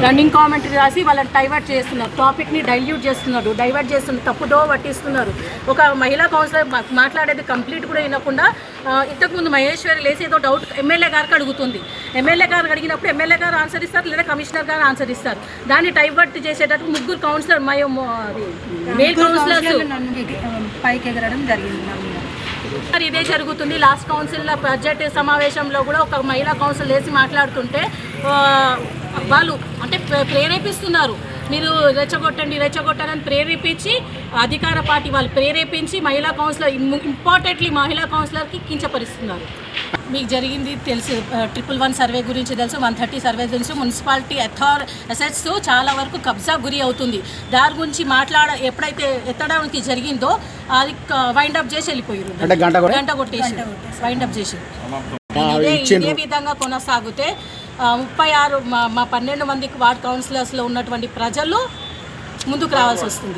Running commentary రాసి వాళ్ళని divert చేస్తున్నారు, టాపిక్ని డైల్యూట్ చేస్తున్నారు, తప్పుదో పట్టిస్తున్నారు. ఒక మహిళా కౌన్సిలర్ మాట్లాడేది కంప్లీట్ కూడా వినకుండా ఇంతకుముందు మహేశ్వరి లేసి ఏదో డౌట్ ఎమ్మెల్యే గారికి అడుగుతుంది. ఎమ్మెల్యే గారికి అడిగినప్పుడు ఎమ్మెల్యే గారు ఆన్సర్ ఇస్తారు, లేదా కమిషనర్ గారు ఆన్సర్ ఇస్తారు. దాన్ని డైవర్ట్ చేసేటట్టు ముగ్గురు కౌన్సిలర్ మేల్ కౌన్సిలర్స్ పైకి ఎగరడం జరిగింది. మరి ఇదే జరుగుతుంది. లాస్ట్ కౌన్సిల్లో బడ్జెట్ సమావేశంలో కూడా ఒక మహిళా కౌన్సిల్ వేసి మాట్లాడుతుంటే వాళ్ళు అంటే ప్రేరేపిస్తున్నారు, మీరు రెచ్చగొట్టని ప్రేరేపించి అధికార పార్టీ వాళ్ళు ప్రేరేపించి మహిళా కౌన్సిలర్ ఇంపార్టెంట్లీ మహిళా కౌన్సిలర్కి కించపరుస్తున్నారు. మీకు జరిగింది తెలుసు, 111 సర్వే గురించి తెలుసు, 130 సర్వే తెలుసు. మున్సిపాలిటీ అసెట్స్ చాలా వరకు కబ్జా గురి అవుతుంది. దాని గురించి ఎప్పుడైతే ఎత్తడానికి జరిగిందో అది వైండప్ చేసి వెళ్ళిపోయారు, గంట కొట్టేసి వైండప్ చేసి. ఇదే విధంగా కొనసాగితే 36 మా 12 మందికి వార్డ్ కౌన్సిలర్స్లో ఉన్నటువంటి ప్రజలు ముందుకు రావాల్సి వస్తుంది.